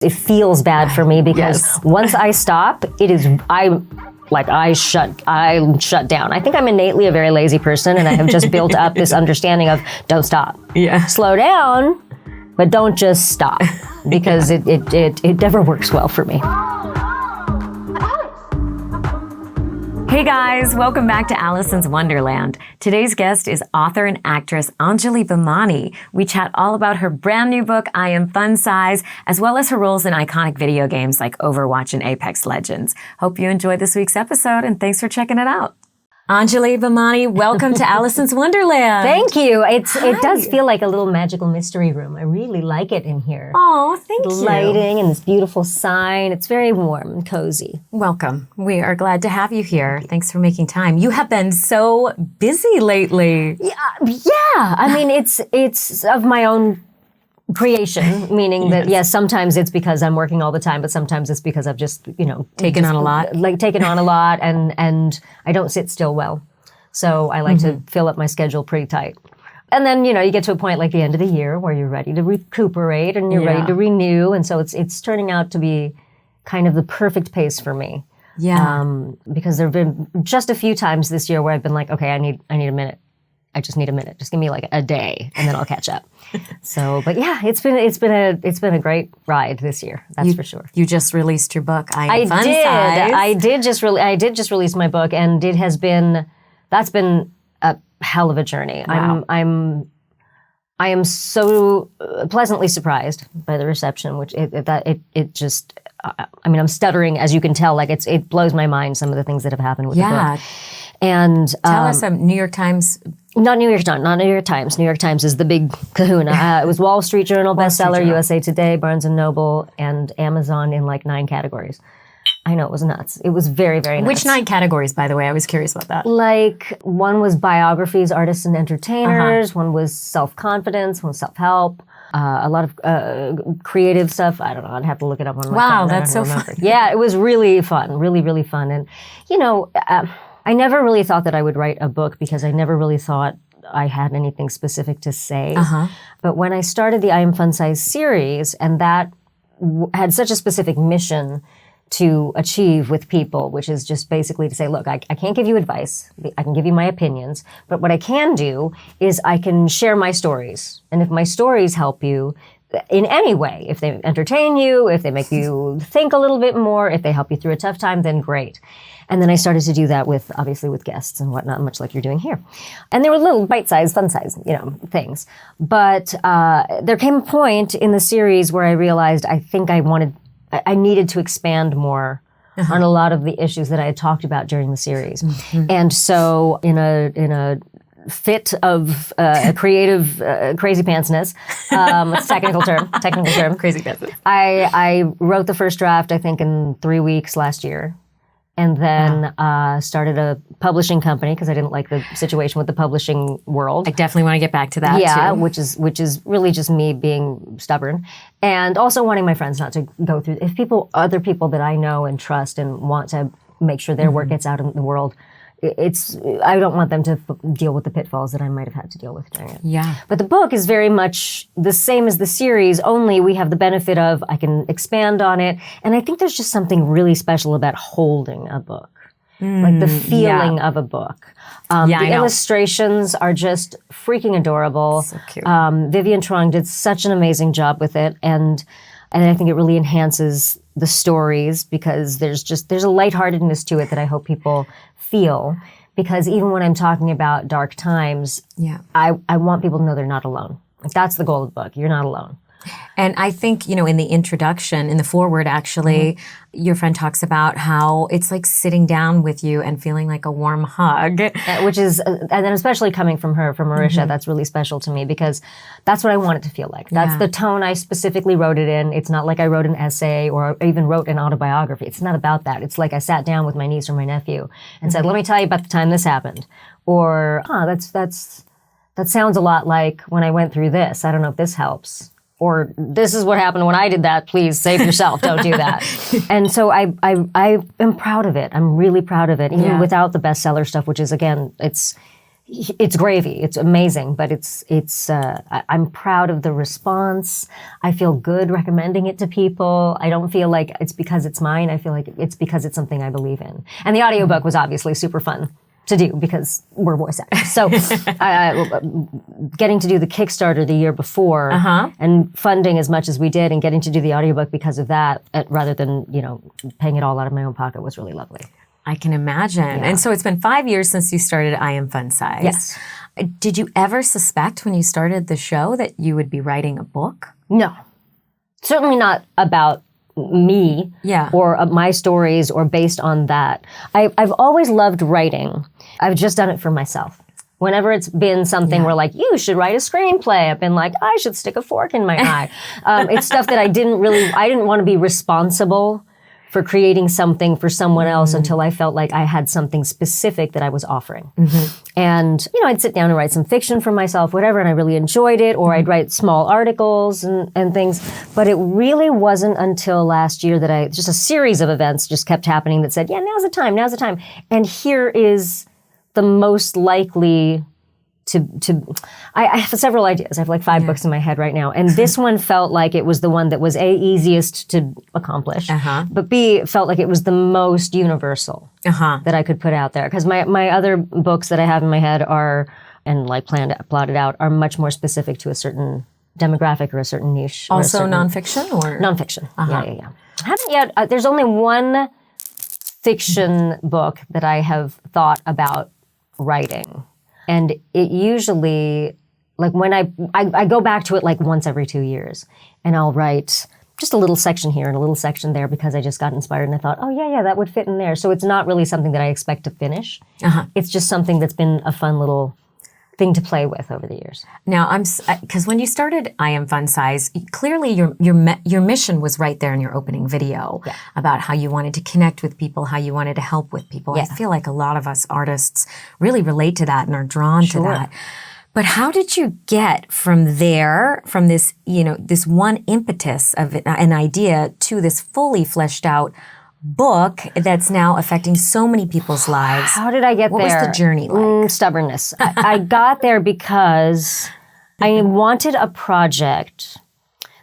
It feels bad for me because once I stop, I'm shut down. I think I'm innately a very lazy person, and I have just built up this understanding of don't stop. Yeah. Slow down, but don't just stop, because it never works well for me. Hey guys, welcome back to Alicyn's Wonderland. Today's guest is author and actress Anjali Bhimani. We chat all about her brand new book, I Am Fun Size, as well as her roles in iconic video games like Overwatch and Apex Legends. Hope you enjoyed this week's episode, and thanks for checking it out. Anjali Bhimani, welcome to Alicyn's Wonderland. Thank you. It does feel like a little magical mystery room. I really like it in here. Oh, thank you. The lighting and this beautiful sign. It's very warm and cozy. Welcome. We are glad to have you here. Thanks for making time. You have been so busy lately. Yeah. I mean, it's of my own creation, meaning that, yes, sometimes it's because I'm working all the time, but sometimes it's because I've just, taken on a lot, and I don't sit still well. So I like to fill up my schedule pretty tight. And then, you get to a point like the end of the year where you're ready to recuperate and you're ready to renew. And so it's turning out to be kind of the perfect pace for me. Yeah. Because there have been just a few times this year where I've been like, okay, I need a minute. I just need a minute. Just give me like a day, and then I'll catch up. So, but yeah, it's been a great ride this year. That's for sure. You just released your book. I Am Fun Size. I did just release my book, and that's been a hell of a journey. Wow. I am so pleasantly surprised by the reception, which I'm stuttering, as you can tell. Like it blows my mind, some of the things that have happened with the book. And tell us some New York Times. Not New York Times. New York Times is the big kahuna. It was Wall Street Journal bestseller, USA Today, Barnes & Noble, and Amazon in like 9 categories. I know, it was nuts. It was very, very nuts. Which 9 categories, by the way? I was curious about that. Like, one was biographies, artists and entertainers. One was self-confidence, one was self-help. A lot of creative stuff. I don't know. I'd have to look it up on my phone. Wow, that's so fun. Yeah, it was really fun. Really, really fun. And, I never really thought that I would write a book because I never really thought I had anything specific to say. But when I started the I Am Fun Size series, and that had such a specific mission to achieve with people, which is just basically to say, look, I can't give you advice. I can give you my opinions. But what I can do is I can share my stories. And if my stories help you in any way, if they entertain you, if they make you think a little bit more, if they help you through a tough time, then great. And then I started to do that obviously with guests and whatnot, much like you're doing here. And they were little bite-sized, fun-sized, things. But there came a point in the series where I realized I think I needed to expand more on a lot of the issues that I had talked about during the series. And so in a fit of creative crazy pantsness, it's a technical term. Crazy pantsness. I wrote the first draft, I think, in 3 weeks last year. And then started a publishing company because I didn't like the situation with the publishing world. I definitely want to get back to that too. which is really just me being stubborn, and also wanting my friends not to go through. If other people that I know and trust and want to make sure their work gets out in the world, I don't want them to deal with the pitfalls that I might have had to deal with during it. Yeah. But the book is very much the same as the series, only we have the benefit of I can expand on it. And I think there's just something really special about holding a book. Like the feeling of a book. The illustrations are just freaking adorable. So cute. Vivian Trong did such an amazing job with it. And I think it really enhances the stories because there's a lightheartedness to it that I hope people feel, because even when I'm talking about dark times, I want people to know they're not alone. Like, that's the goal of the book. You're not alone. And I think, in the introduction, in the foreword, actually, your friend talks about how it's like sitting down with you and feeling like a warm hug. Which is, and then especially coming from her, from Marisha, that's really special to me because that's what I want it to feel like. That's the tone I specifically wrote it in. It's not like I wrote an essay or even wrote an autobiography. It's not about that. It's like I sat down with my niece or my nephew and said, let me tell you about the time this happened. Or, that sounds a lot like when I went through this. I don't know if this helps. Or this is what happened when I did that. Please save yourself. Don't do that. And so I am proud of it. I'm really proud of it, even without the bestseller stuff, which is, again, it's it's gravy. It's amazing, but I'm proud of the response. I feel good recommending it to people. I don't feel like it's because it's mine. I feel like it's because it's something I believe in. And the audiobook was obviously super fun to do because we're voice actors. So getting to do the Kickstarter the year before and funding as much as we did and getting to do the audiobook because of that, rather than, paying it all out of my own pocket, was really lovely. I can imagine. Yeah. And so it's been 5 years since you started I Am Fun Size. Yes. Did you ever suspect when you started the show that you would be writing a book? No. Certainly not about me or my stories or based on that. I've always loved writing. I've just done it for myself. Whenever it's been something where like, you should write a screenplay, I've been like, I should stick a fork in my eye. It's stuff that I didn't want to be responsible for creating something for someone else until I felt like I had something specific that I was offering. And, I'd sit down and write some fiction for myself, whatever, and I really enjoyed it, or I'd write small articles and things. But it really wasn't until last year that just a series of events just kept happening that said, now's the time. And here is the most likely I have several ideas. I have like 5 books in my head right now. And this one felt like it was the one that was A, easiest to accomplish, but B, felt like it was the most universal that I could put out there. Because my other books that I have in my head and like plotted out, are much more specific to a certain demographic or a certain niche. Also nonfiction or? Nonfiction, yeah. I haven't yet, there's only one fiction book that I have thought about writing. And it usually, like when I go back to it like once every 2 years, and I'll write just a little section here and a little section there because I just got inspired and I thought, oh yeah, that would fit in there. So it's not really something that I expect to finish. It's just something that's been a fun little thing to play with over the years. Now, because when you started I Am Fun Size, clearly your mission was right there in your opening video about how you wanted to connect with people, how you wanted to help with people. I feel like a lot of us artists really relate to that and are drawn to that. But how did you get from there, from this, this one impetus of an idea to this fully fleshed out book that's now affecting so many people's lives? How did I get there? What was the journey like? Stubbornness. I got there because I wanted a project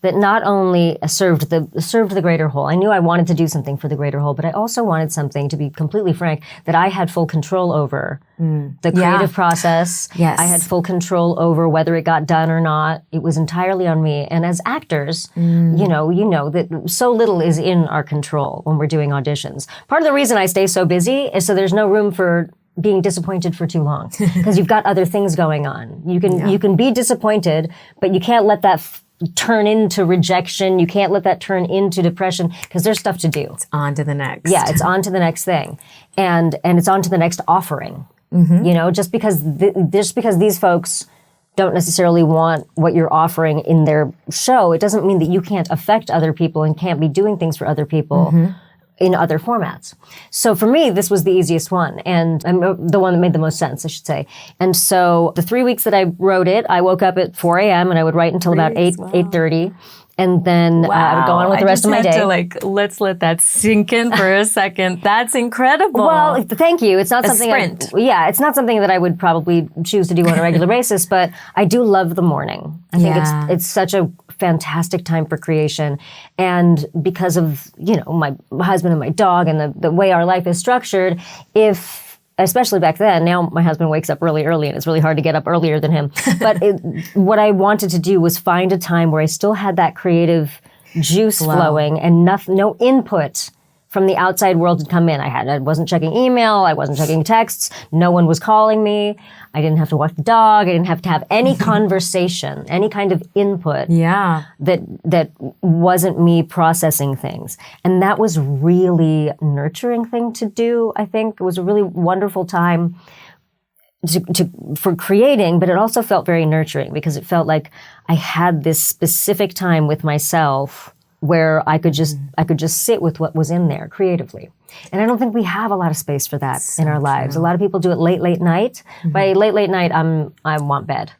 that not only served the greater whole. I knew I wanted to do something for the greater whole, but I also wanted something, to be completely frank, that I had full control over. The creative process. Yes. I had full control over whether it got done or not. It was entirely on me. And as actors, you know that so little is in our control when we're doing auditions. Part of the reason I stay so busy is so there's no room for being disappointed for too long, because you've got other things going on. You can be disappointed, but you can't let that turn into rejection. You can't let that turn into depression, because there's stuff to do. It's on to the next. Yeah, it's on to the next thing. And it's on to the next offering. Just because these folks don't necessarily want what you're offering in their show, it doesn't mean that you can't affect other people and can't be doing things for other people in other formats. So for me, this was the easiest one, and the one that made the most sense, I should say. And so the 3 weeks that I wrote it, I woke up at 4 a.m. and I would write until about 8:30. And then I would go on with the rest of my day. Let's let that sink in for a second. That's incredible. Well, thank you. It's not something sprint. It's not something that I would probably choose to do on a regular basis, but I do love the morning. I think it's such a fantastic time for creation. And because of, my husband and my dog and the way our life is structured, especially back then, now my husband wakes up really early and it's really hard to get up earlier than him. But what I wanted to do was find a time where I still had that creative juice flowing and no input from the outside world had come in. I wasn't checking email. I wasn't checking texts. No one was calling me. I didn't have to walk the dog. I didn't have to have any conversation, any kind of input that wasn't me processing things. And that was really nurturing thing to do, I think. It was a really wonderful time for creating, but it also felt very nurturing because it felt like I had this specific time with myself where I could just sit with what was in there creatively. And I don't think we have a lot of space for that in our lives. A lot of people do it late night. By late night, I want bed.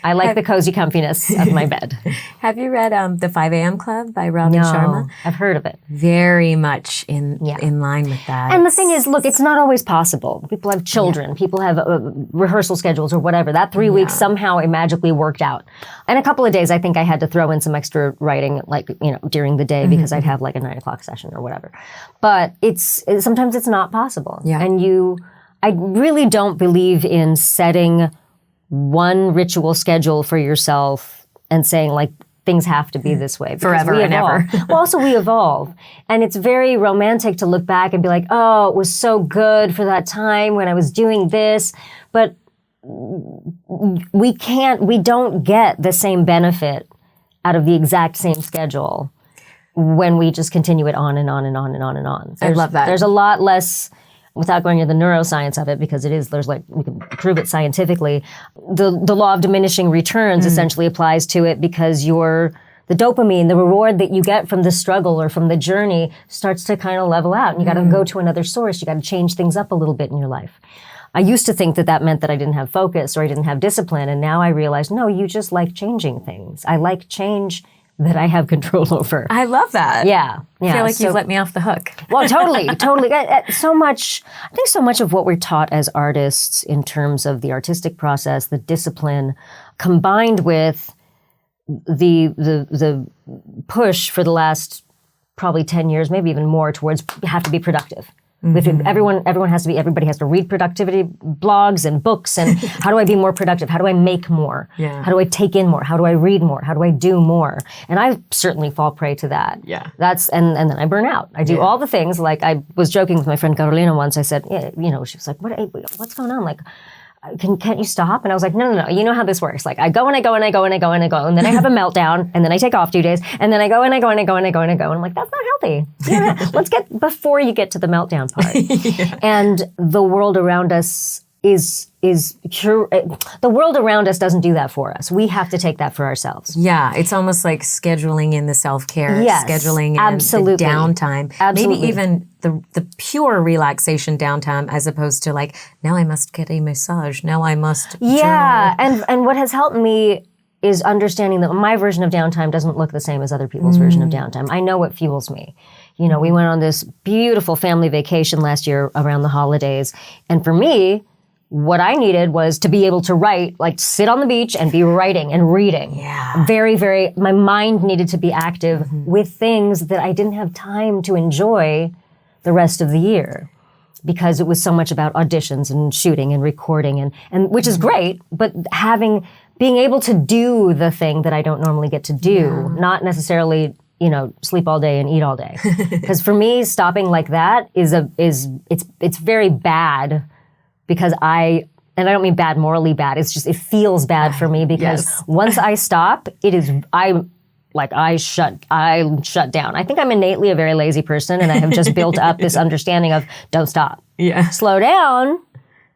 I like the cozy comfiness of my bed. Have you read The 5 a.m. Club by Robin Sharma? I've heard of it. Very much in line with that. And the thing is, look, it's not always possible. People have children. People have rehearsal schedules or whatever. That 3 weeks somehow it magically worked out. And a couple of days, I think I had to throw in some extra writing, like, during the day because I'd have like a 9 o'clock session or whatever. But sometimes it's not possible. Yeah. And I really don't believe in setting one ritual schedule for yourself and saying like things have to be this way. Forever and ever. Well, also we evolve. And it's very romantic to look back and be like, oh, it was so good for that time when I was doing this. But we don't get the same benefit out of the exact same schedule when we just continue it on and on and on and on and on. I love that. There's a lot less, without going into the neuroscience of it, because we can prove it scientifically, the law of diminishing returns essentially applies to it because the dopamine, the reward that you get from the struggle or from the journey starts to kind of level out. And you got to go to another source. You got to change things up a little bit in your life. I used to think that meant that I didn't have focus or I didn't have discipline. And now I realize, no, you just like changing things. I like change that I have control over. I love that. Yeah. I feel like you've let me off the hook. Well, totally. I think so much of what we're taught as artists in terms of the artistic process, the discipline, combined with the push for the last probably 10 years, maybe even more, towards have to be productive. Everybody has to read productivity blogs and books and how do I be more productive? How do I make more? Yeah. How do I take in more? How do I read more? How do I do more? And I certainly fall prey to that. Yeah. And then I burn out. I do all the things. Like I was joking with my friend Carolina once. I said, she was like, what's going on? Like, can't you stop? And I was like, no. You know how this works. Like I go and I go and I go and I go and I go. And then I have a meltdown and then I take off 2 days. And then I go and I go and I go and I go and I go. And I'm like, that's not healthy. Let's get before you get to the meltdown part. And the world around us the world around us doesn't do that for us. We have to take that for ourselves. Yeah, it's almost like scheduling in the self-care, yes, scheduling in the downtime. Absolutely. Maybe even the pure relaxation downtime as opposed to like, now I must get a massage, now I must journal. And what has helped me is understanding that my version of downtime doesn't look the same as other people's version of downtime. I know what fuels me. We went on this beautiful family vacation last year around the holidays. And for me, what I needed was to be able to write, like sit on the beach and be writing and reading. Yeah. Very, very, my mind needed to be active with things that I didn't have time to enjoy the rest of the year because it was so much about auditions and shooting and recording and which is great, but being able to do the thing that I don't normally get to do, not necessarily, sleep all day and eat all day. Because for me, stopping like that it's very bad. Because and I don't mean bad, morally bad, it's just, it feels bad for me because once I stop, I shut down. I think I'm innately a very lazy person and I have just built up this understanding of don't stop. Yeah. Slow down,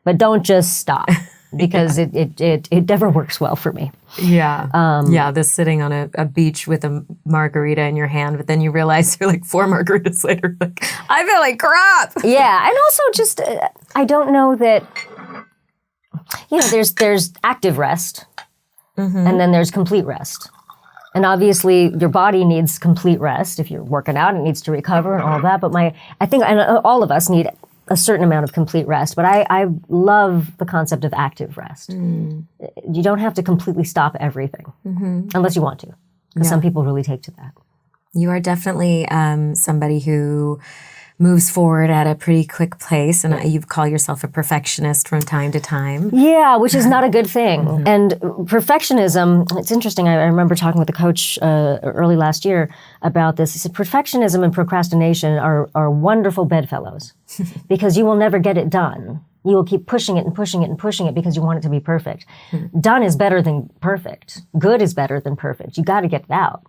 but don't just stop because it never works well for me. Yeah. This sitting on a beach with a margarita in your hand, but then you realize you're like 4 margaritas later, like, I feel like crap. Yeah. And also just, I don't know that, there's active rest and then there's complete rest. And obviously your body needs complete rest. If you're working out, it needs to recover and all that. But I think all of us need a certain amount of complete rest, but I love the concept of active rest. You don't have to completely stop everything unless you want to, because some people really take to that. You are definitely somebody who moves forward at a pretty quick pace, and you call yourself a perfectionist from time to time. Yeah, which is not a good thing. And perfectionism, it's interesting, I remember talking with a coach early last year about this. He said perfectionism and procrastination are wonderful bedfellows because you will never get it done. You will keep pushing it and pushing it and pushing it because you want it to be perfect. Done is better than perfect. Good is better than perfect. You got to get it out.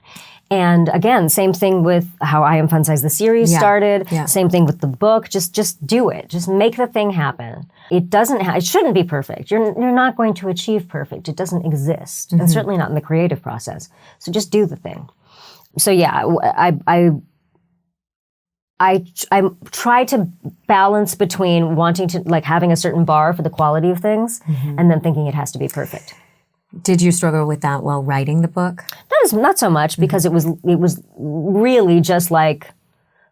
And again, same thing with how I Am Fun Size, the series started. Yeah. Same thing with the book. Just do it. Just make the thing happen. It shouldn't be perfect. You're not going to achieve perfect. It doesn't exist. And certainly not in the creative process. So just do the thing. So yeah, I try to balance between wanting to, like, having a certain bar for the quality of things and then thinking it has to be perfect. Did you struggle with that while writing the book? Not so much, because it was really just like,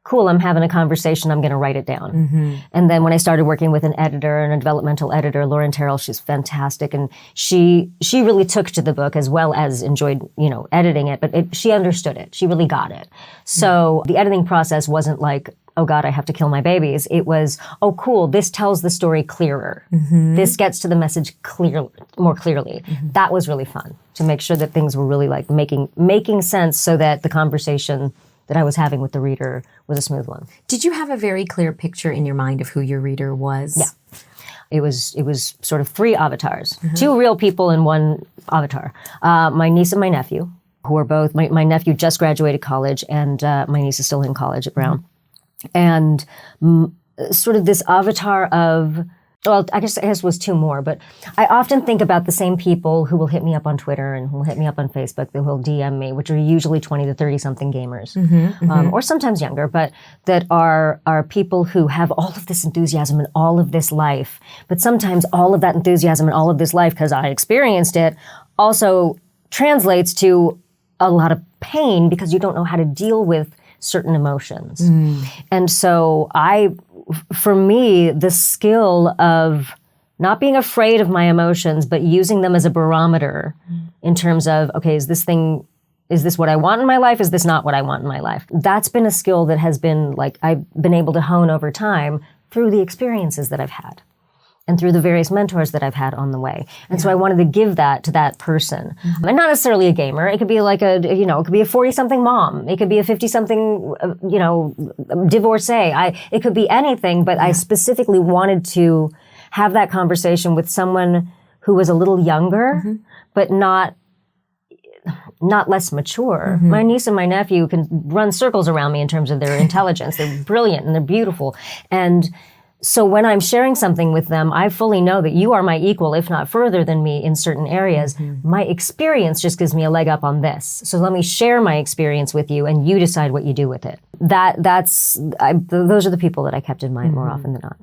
cool, I'm having a conversation, I'm going to write it down. And then when I started working with an editor and a developmental editor, Lauren Terrell, she's fantastic, and she really took to the book as well as enjoyed, editing it, but she understood it. She really got it. So the editing process wasn't like, oh God, I have to kill my babies. It was, oh cool, this tells the story clearer. This gets to the message more clearly. That was really fun, to make sure that things were really like making sense, so that the conversation that I was having with the reader was a smooth one. Did you have a very clear picture in your mind of who your reader was? Yeah. It was sort of 3 avatars, 2 real people and 1 avatar. My niece and my nephew, who are both, my nephew just graduated college, and my niece is still in college at Brown. And sort of this avatar of, well, I guess it was 2 more, but I often think about the same people who will hit me up on Twitter and who will hit me up on Facebook, that will DM me, which are usually 20 to 30-something gamers, or sometimes younger, but that are people who have all of this enthusiasm and all of this life. But sometimes all of that enthusiasm and all of this life, because I experienced it, also translates to a lot of pain, because you don't know how to deal with certain emotions. And so for me, the skill of not being afraid of my emotions, but using them as a barometer in terms of, okay, is this what I want in my life? Is this not what I want in my life? That's been a skill that has been like, I've been able to hone over time through the experiences that I've had and through the various mentors that I've had on the way. And so I wanted to give that to that person. And not necessarily a gamer. It could be like it could be a 40-something mom. It could be a 50-something, divorcee. It could be anything, but I specifically wanted to have that conversation with someone who was a little younger, but not less mature. My niece and my nephew can run circles around me in terms of their intelligence. They're brilliant and they're beautiful. And so when I'm sharing something with them, I fully know that you are my equal, if not further than me in certain areas. My experience just gives me a leg up on this. So let me share my experience with you, and you decide what you do with it. Those are the people that I kept in mind more often than not.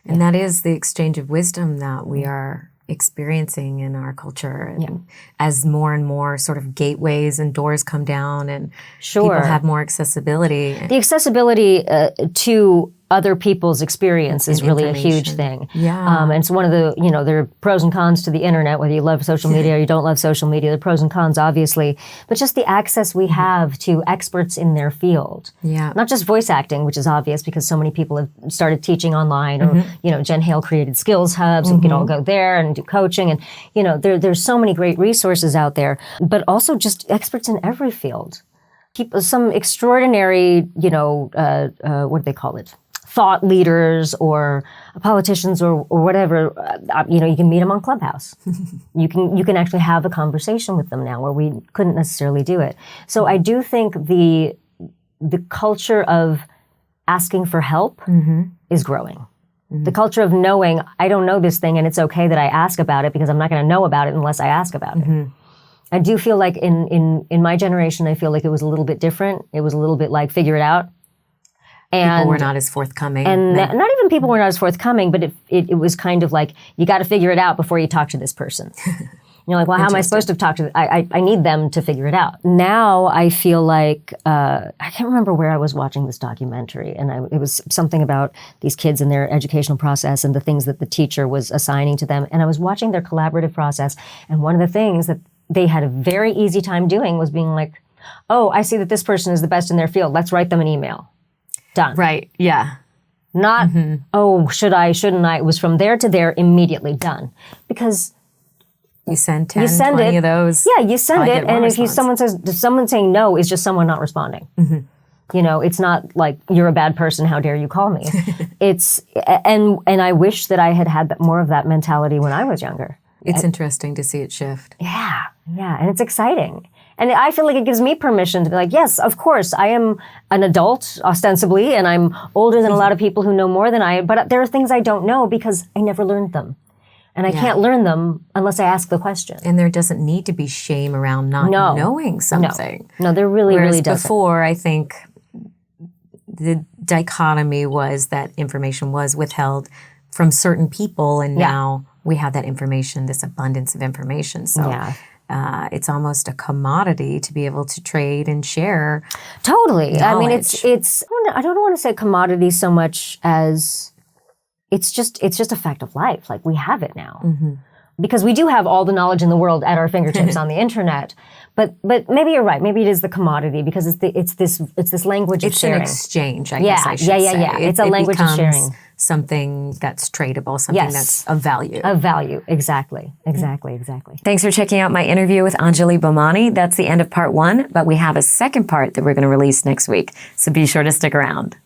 And that is the exchange of wisdom that we are experiencing in our culture. And as more and more sort of gateways and doors come down, and people have more accessibility. The accessibility to other people's experience is really a huge thing. And it's one of the, there are pros and cons to the internet, whether you love social media or you don't love social media. The pros and cons, obviously, but just the access we have to experts in their field. Not just voice acting, which is obvious because so many people have started teaching online, or, Jen Hale created skills hubs, and we could all go there and do coaching. And, there's so many great resources out there, but also just experts in every field. Some extraordinary, what do they call it? Thought leaders or politicians or whatever, you can meet them on Clubhouse. You can actually have a conversation with them now, where we couldn't necessarily do it. So I do think the culture of asking for help is growing. The culture of knowing, I don't know this thing and it's okay that I ask about it, because I'm not going to know about it unless I ask about it. I do feel like in my generation, I feel like it was a little bit different. It was a little bit like, figure it out. And people were not as forthcoming. And not even people were not as forthcoming, but it was kind of like, you got to figure it out before you talk to this person. You're like, well, how am I supposed to talk to I need them to figure it out. Now I feel like, I can't remember where I was watching this documentary, and it was something about these kids and their educational process and the things that the teacher was assigning to them. And I was watching their collaborative process, and one of the things that they had a very easy time doing was being like, oh, I see that this person is the best in their field. Let's write them an email. Done. Right, yeah. Not, oh, should I, shouldn't I? It was from there to there, immediately done. Because you send 10, 20 of those. Yeah, you send it, and if someone saying no is just someone not responding. It's not like, you're a bad person, how dare you call me. And I wish that I had more of that mentality when I was younger. It's interesting to see it shift. Yeah, and it's exciting. And I feel like it gives me permission to be like, yes, of course, I am an adult, ostensibly, and I'm older than a lot of people who know more than I am, but there are things I don't know because I never learned them. And I can't learn them unless I ask the question. And there doesn't need to be shame around not knowing something. No, there really doesn't. Before, I think the dichotomy was that information was withheld from certain people, and now we have that information, this abundance of information. So it's almost a commodity to be able to trade and share. Totally. Knowledge. I mean, it's. I don't want to say commodity so much as it's just a fact of life. Like we have it now. Because we do have all the knowledge in the world at our fingertips on the internet, but maybe you're right. Maybe it is the commodity because it's this language of sharing. It's an exchange, I guess I should say. Yeah. It's a language of sharing. Something that's tradable, something that's of value. Of value, exactly. Thanks for checking out my interview with Anjali Bhimani. That's the end of part 1, but we have a second part that we're going to release next week, so be sure to stick around.